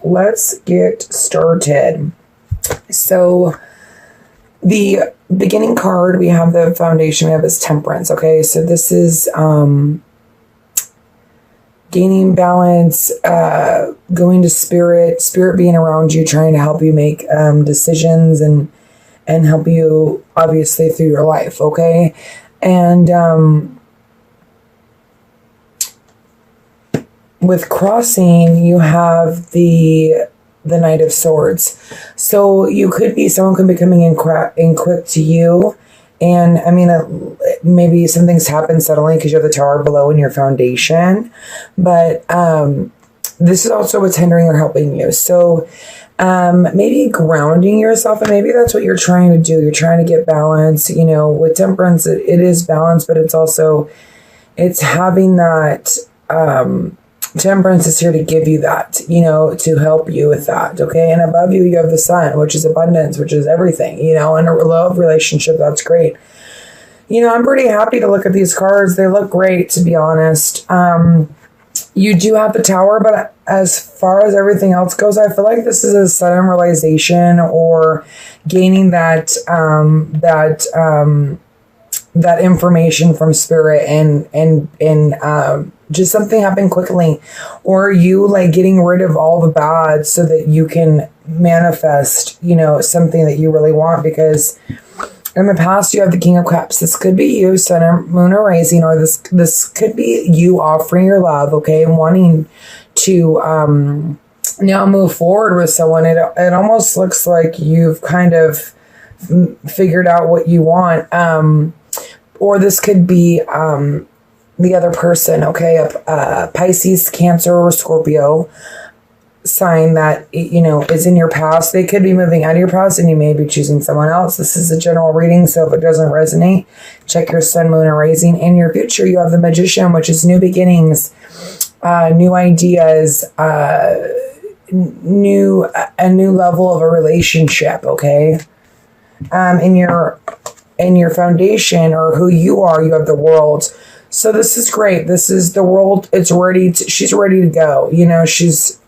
let's get started. So the beginning card, we have the foundation, we have is Temperance. Okay, so this is gaining balance, going to spirit being around you, trying to help you make decisions and help you obviously through your life. Okay, and with crossing, you have the Knight of Swords. So you could be, someone could be coming in quick to you. And I mean, maybe something's happened suddenly because you have the Tower below in your foundation. But this is also what's hindering or helping you. So maybe grounding yourself, and maybe that's what you're trying to do. You're trying to get balance. You know, with Temperance, it is balance, but it's also, it's having that, Temperance is here to give you that, you know, to help you with that. Okay. And above you, you have the Sun, which is abundance, which is everything, you know, and a love relationship. That's great. You know, I'm pretty happy to look at these cards. They look great, to be honest. You do have the Tower, but as far as everything else goes, I feel like this is a sudden realization or gaining that information from spirit and just something happened quickly, or you like getting rid of all the bad so that you can manifest, you know, something that you really want. Because in the past, you have the King of Cups. This could be you, Sun or Moon or Rising, or this could be you offering your love, okay, and wanting to now move forward with someone. It almost looks like you've kind of figured out what you want, or this could be the other person, okay, a Pisces, Cancer, or Scorpio sign that, you know, is in your past. They could be moving out of your past and you may be choosing someone else. This is a general reading, so if it doesn't resonate, check your Sun, Moon, or Rising. In your future, you have the Magician, which is new beginnings, new ideas, a new level of a relationship, okay? In your foundation, or who you are, you have the World. So this is great. This is the World. It's ready. She's ready to go. You know, she's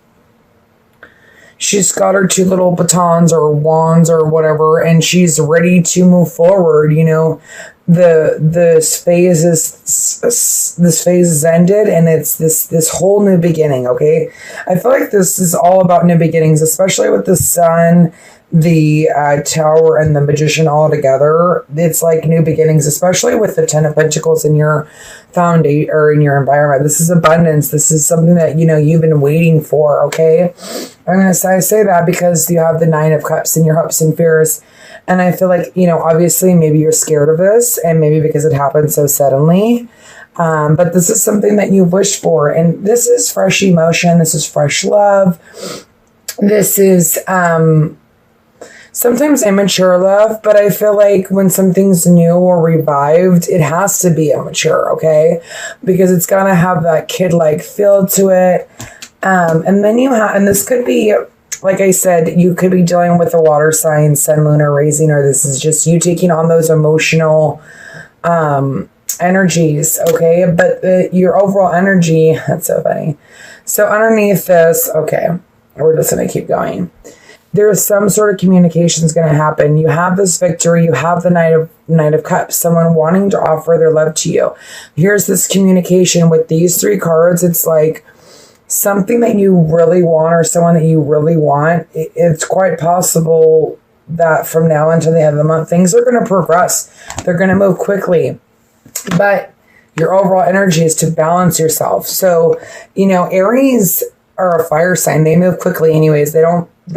got her two little batons or wands or whatever, and she's ready to move forward. You know, this phase is ended, and it's this whole new beginning. Okay, I feel like this is all about new beginnings, especially with the Sun, the Tower, and the Magician all together. It's like new beginnings, especially with the Ten of Pentacles in your foundation or in your environment. This is abundance. This is something that, you know, you've been waiting for. Okay, I say that because you have the Nine of Cups in your hopes and fears, and I feel like, you know, obviously maybe you're scared of this, and maybe because it happened so suddenly. But this is something that you've wished for, and this is fresh emotion. This is fresh love. This is sometimes immature love, but I feel like when something's new or revived, it has to be immature, okay? Because it's gonna have that kid-like feel to it. And then you have, and this could be, like I said, you could be dealing with a water sign, Sun, Moon, or Rising, or this is just you taking on those emotional energies, okay? But your overall energy, that's so funny. So underneath this, okay, we're just gonna keep going. There's some sort of communication is going to happen. You have this victory. You have the Knight of Cups, someone wanting to offer their love to you. Here's this communication with these three cards. It's like something that you really want, or someone that you really want. It's quite possible that from now until the end of the month, things are going to progress. They're going to move quickly. But your overall energy is to balance yourself. So, you know, Aries are a fire sign. They move quickly anyways. They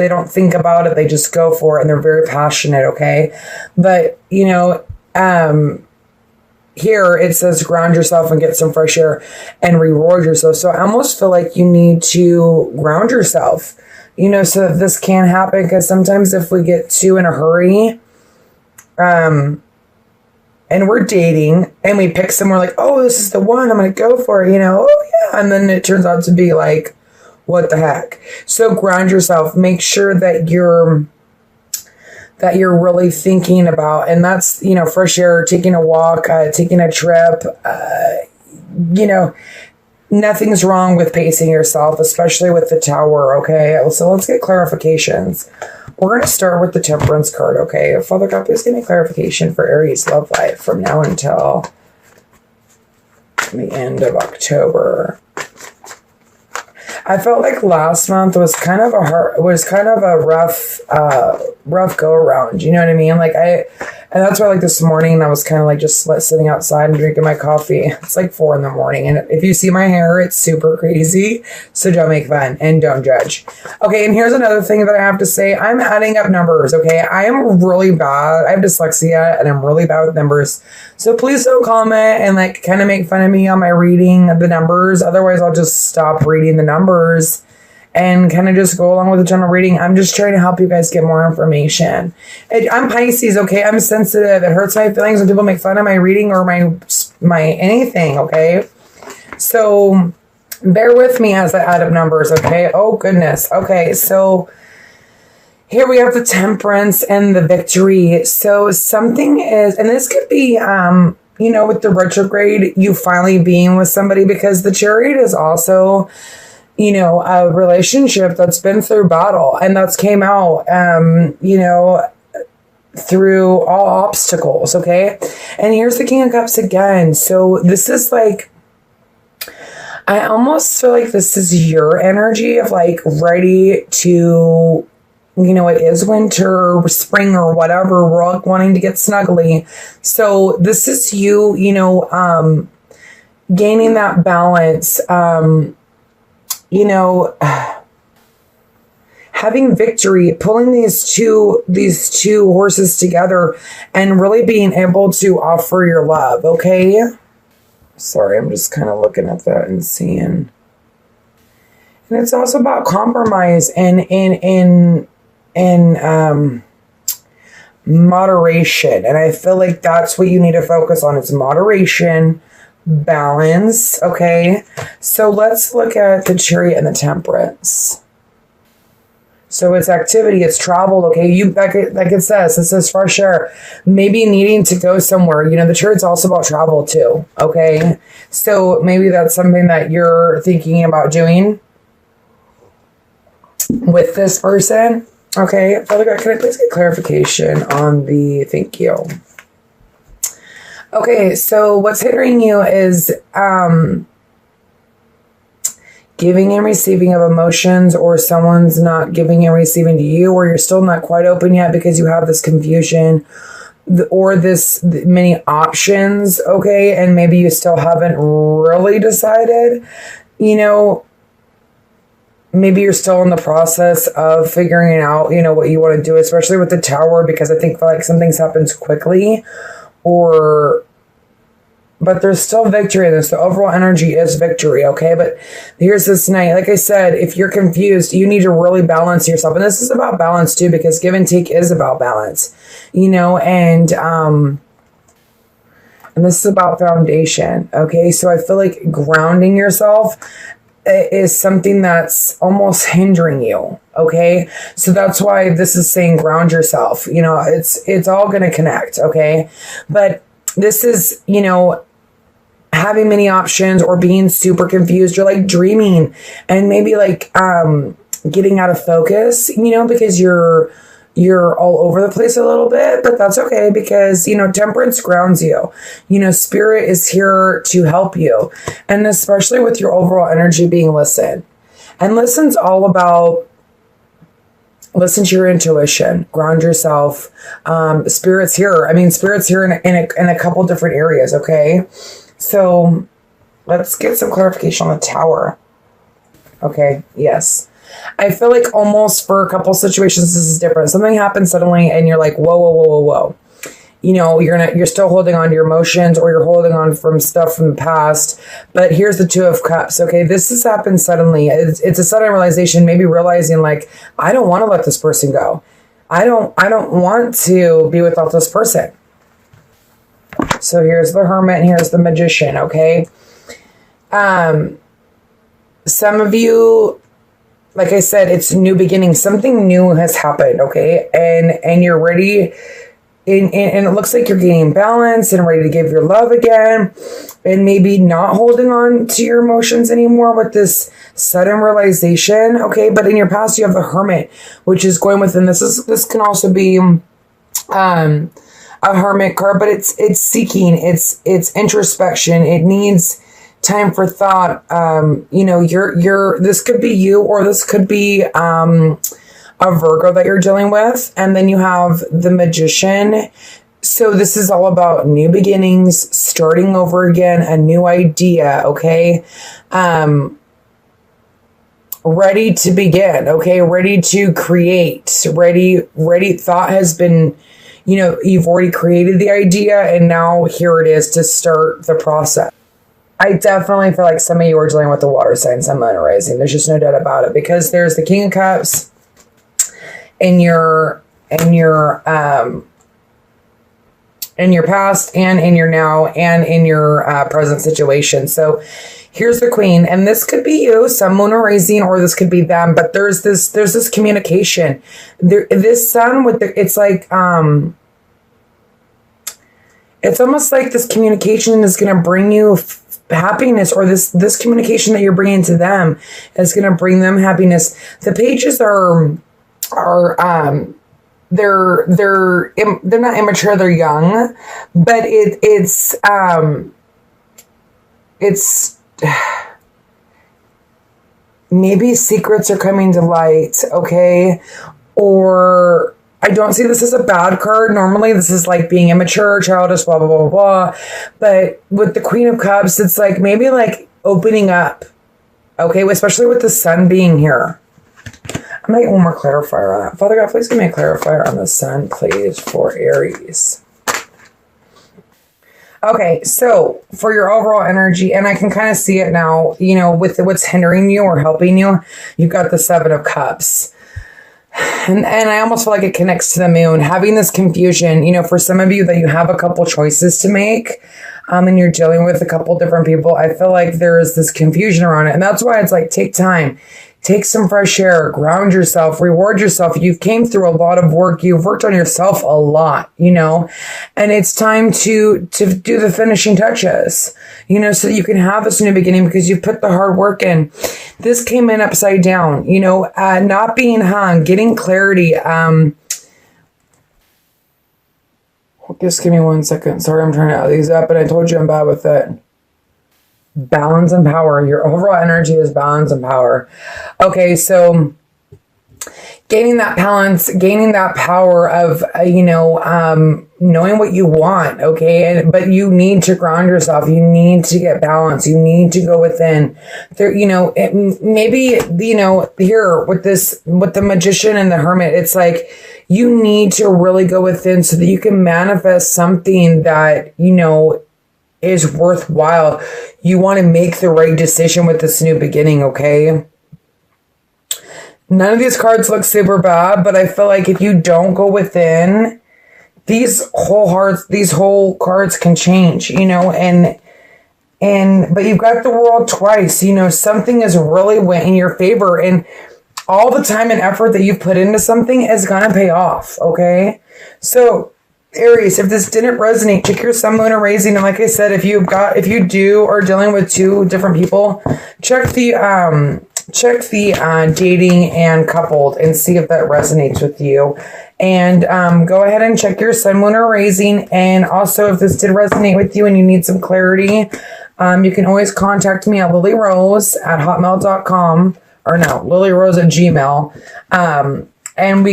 don't think about it. They just go for it, and they're very passionate, okay? But, you know, here it says ground yourself and get some fresh air and reward yourself. So I almost feel like you need to ground yourself, you know, so that this can happen. Because sometimes if we get too in a hurry, and we're dating and we pick someone like, oh, this is the one, I'm going to go for it, you know, oh yeah. And then it turns out to be like, what the heck? So ground yourself. Make sure that you're really thinking about, and that's, you know, fresh air, taking a walk, taking a trip, you know, nothing's wrong with pacing yourself, especially with the Tower, okay? So let's get clarifications. We're going to start with the Temperance card, okay? Father God, please give me clarification for Aries love life from now until the end of October. I felt like last month was kind of a rough go around. You know what I mean? And that's why like this morning I was kind of like just sitting outside and drinking my coffee. It's like 4 a.m. and if you see my hair, it's super crazy. So don't make fun and don't judge. Okay, and here's another thing that I have to say. I'm adding up numbers, okay? I am really bad. I have dyslexia and I'm really bad with numbers. So please don't comment and like kind of make fun of me on my reading the numbers. Otherwise, I'll just stop reading the numbers and kind of just go along with the general reading. I'm just trying to help you guys get more information. I'm Pisces, okay? I'm sensitive. It hurts my feelings when people make fun of my reading or my anything, okay? So bear with me as I add up numbers, okay? Oh, goodness. Okay, so here we have the Temperance and the Victory. So something is, and this could be, with the retrograde, you finally being with somebody, because the Chariot is also a relationship that's been through battle and that's came out, through all obstacles. Okay. And here's the King of Cups again. So this is like, I almost feel like this is your energy of like ready to, it is winter, spring or whatever. We're all wanting to get snuggly. So this is you, gaining that balance, having victory, pulling these two horses together and really being able to offer your love, okay? Sorry, I'm just kind of looking at that and seeing. And it's also about compromise and moderation. And I feel like that's what you need to focus on. It's moderation, balance, okay? So let's look at the Chariot and the Temperance. So it's activity, it's travel, okay? Like it says fresh air, maybe needing to go somewhere. The Chariot's also about travel too, okay? So maybe that's something that you're thinking about doing with this person, okay? Father God, can I please get clarification on the thank you? Okay, so what's hindering you is giving and receiving of emotions, or someone's not giving and receiving to you, or you're still not quite open yet because you have this confusion or this many options, okay? And maybe you still haven't really decided, maybe you're still in the process of figuring out, what you want to do, especially with the Tower, because I think like some things happens quickly. But there's still victory in this. The overall energy is victory, okay? But here's this Knight. Like I said, if you're confused, you need to really balance yourself. And this is about balance too, because give and take is about balance, and this is about foundation, okay? So I feel like grounding yourself is something that's almost hindering you, okay? So that's why this is saying ground yourself. It's all going to connect, okay? But this is, having many options or being super confused or like dreaming and maybe like getting out of focus, because you're all over the place a little bit, but that's okay because, Temperance grounds you. Spirit is here to help you. And especially with your overall energy being listen. And listen's all about listen to your intuition, ground yourself. Spirit's here. Spirit's here in a couple different areas, okay? So let's get some clarification on the Tower. Okay, yes. I feel like almost for a couple situations, this is different. Something happens suddenly and you're like, whoa. You're still holding on to your emotions or you're holding on from stuff from the past. But here's the Two of Cups. Okay, this has happened suddenly. It's a sudden realization, maybe realizing like, I don't want to let this person go. I don't want to be without this person. So here's the Hermit and here's the Magician, okay? Some of you, like I said, it's new beginning. Something new has happened, okay? And you're ready and it looks like you're gaining balance and ready to give your love again, and maybe not holding on to your emotions anymore with this sudden realization. Okay, but in your past you have the Hermit, which is going within. This can also be a Hermit card, but it's seeking, it's introspection. It needs time for thought. You're this could be you, or this could be a Virgo that you're dealing with. And then you have the Magician. So this is all about new beginnings, starting over again, a new idea, okay? Ready to begin, okay? Ready to create, ready. Thought has been, you've already created the idea, and now here it is to start the process. I definitely feel like some of you are dealing with the water sign, Sun, Moon, and Rising. There's just no doubt about it, because there's the King of Cups in your past, and in your now, and in your present situation. So here's the Queen, and this could be you, Sun, Moon, or Rising, or this could be them. But there's this communication. This Sun with it's like it's almost like this communication is going to bring you happiness, or this communication that you're bringing to them is going to bring them happiness. The pages are they're not immature, they're young, but it's maybe secrets are coming to light, okay? Or I don't see this as a bad card. Normally this is like being immature, childish, blah blah blah blah blah. But with the Queen of Cups, it's like maybe like opening up, okay? Especially with the Sun being here. I'm going to get one more clarifier on that. Father God, please give me a clarifier on the Sun, please, for Aries. Okay, so for your overall energy, and I can kind of see it now, with what's hindering you or helping you, you've got the Seven of Cups. And I almost feel like it connects to the Moon. Having this confusion, for some of you that you have a couple choices to make, and you're dealing with a couple different people, I feel like there is this confusion around it. And that's why it's like, take time. Take some fresh air, ground yourself, reward yourself. You've came through a lot of work. You've worked on yourself a lot, and it's time to do the finishing touches, so that you can have this new beginning, because you've put the hard work in. This came in upside down, not being hung, getting clarity. Just give me 1 second. Sorry, I'm trying to add these up, and I told you I'm bad with it. Balance and power. Your overall energy is balance and power. Okay, so gaining that balance, gaining that power of, knowing what you want, okay? But you need to ground yourself. You need to get balance. You need to go within. There, maybe, here with the Magician and the Hermit, it's like you need to really go within so that you can manifest something that, is worthwhile. You want to make the right decision with this new beginning, okay? None of these cards look super bad, but I feel like if you don't go within, these whole cards can change, but you've got the World twice, something is really went in your favor, and all the time and effort that you've put into something is going to pay off, okay? So Aries, if this didn't resonate, check your Sun, Moon, or Rising. And like I said, if you are dealing with two different people, check the dating and coupled and see if that resonates with you. And go ahead and check your Sun, Moon, or Rising. And also, if this did resonate with you and you need some clarity, you can always contact me at lilyrose@hotmail.com, or no, lilyrose@gmail. And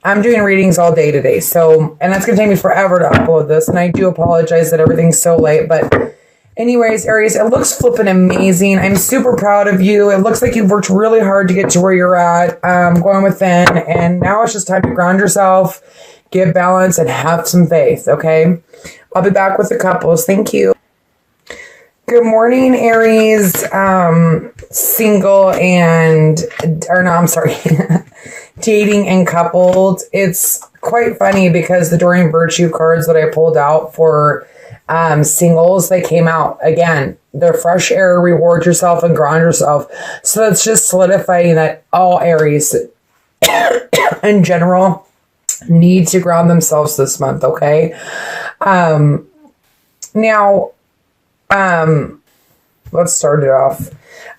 I'm doing readings all day today. So, and that's going to take me forever to upload this. And I do apologize that everything's so late. But anyways, Aries, it looks flipping amazing. I'm super proud of you. It looks like you've worked really hard to get to where you're at, going within. And now it's just time to ground yourself, get balance, and have some faith, okay? I'll be back with the couples. Thank you. Good morning, Aries. Single dating and coupled. It's quite funny because the Doreen Virtue cards that I pulled out for singles, they came out again. They're fresh air, reward yourself, and ground yourself. So it's just solidifying that all Aries in general need to ground themselves this month, okay? Now, let's start it off.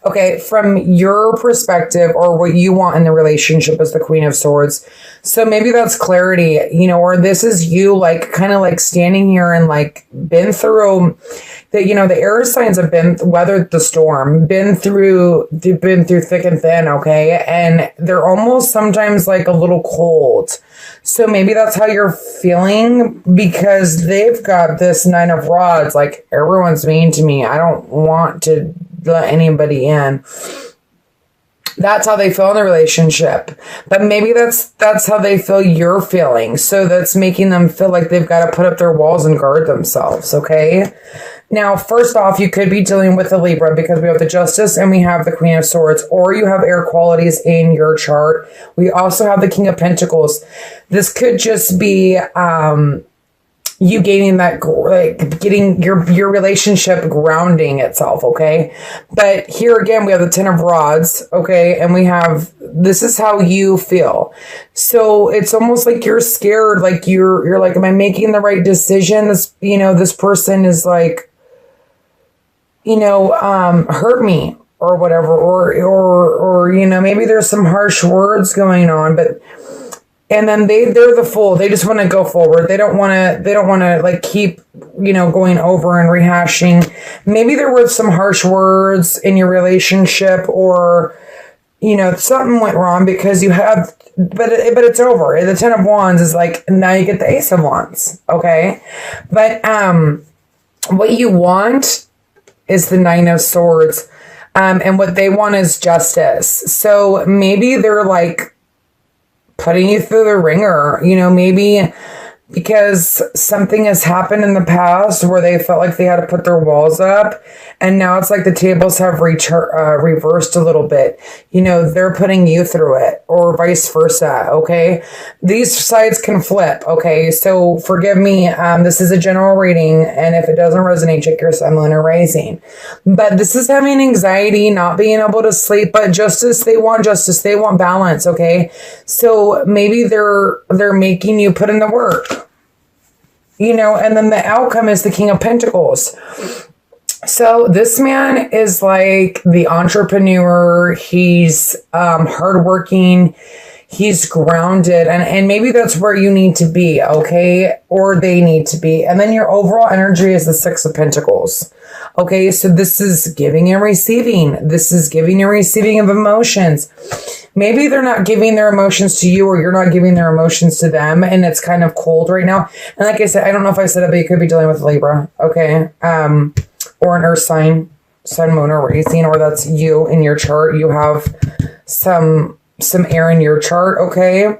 Okay, from your perspective or what you want in the relationship as the Queen of Swords. So maybe that's clarity, you know, or this is you like kind of like standing here and like been through that, you know, the air signs have been weathered the storm, been through thick and thin, okay? And they're almost sometimes like a little cold. So maybe that's how you're feeling because they've got this 9 of Rods, like everyone's mean to me. I don't want to let anybody in. That's how they feel in the relationship. But maybe that's how they feel you're feeling. So that's making them feel like they've got to put up their walls and guard themselves, okay? Now, first off, you could be dealing with a Libra because we have the Justice and we have the Queen of Swords, or you have air qualities in your chart. We also have the King of Pentacles. This could just be you gaining that, like getting your relationship grounding itself, okay? But here again, we have the 10 of Rods, okay? And we have, this is how you feel. So it's almost like you're scared, like you're like, am I making the right decision? This, you know, this person is like, you know, hurt me or whatever, or, you know, maybe there's some harsh words going on, but, and then they're the fool. They just want to go forward. They don't want to like keep, you know, going over and rehashing. Maybe there were some harsh words in your relationship, or, you know, something went wrong because you have, but it's over. The 10 of Wands is like, now you get the Ace of Wands. Okay. But, what you want is the 9 of Swords. And what they want is justice. So maybe they're like putting you through the ringer, you know, maybe because something has happened in the past where they felt like they had to put their walls up, and now it's like the tables have reversed a little bit. You know, they're putting you through it, or vice versa, okay? These sides can flip, okay? So forgive me, this is a general reading, and if it doesn't resonate, check your Sun, Moon, or Rising. But this is having anxiety, not being able to sleep, but justice, they want balance, okay? So maybe they're making you put in the work. You know, and then the outcome is the King of Pentacles. So this man is like the entrepreneur. He's hardworking. He's grounded. And maybe that's where you need to be, okay? Or they need to be. And then your overall energy is the 6 of Pentacles. Okay, so this is giving and receiving. This is giving and receiving of emotions. Maybe they're not giving their emotions to you, or you're not giving their emotions to them, and it's kind of cold right now. And like I said, I don't know if I said it, but you could be dealing with Libra, okay? Or an earth sign, Sun, Moon, or Rising, or that's you in your chart. You have some air in your chart, okay?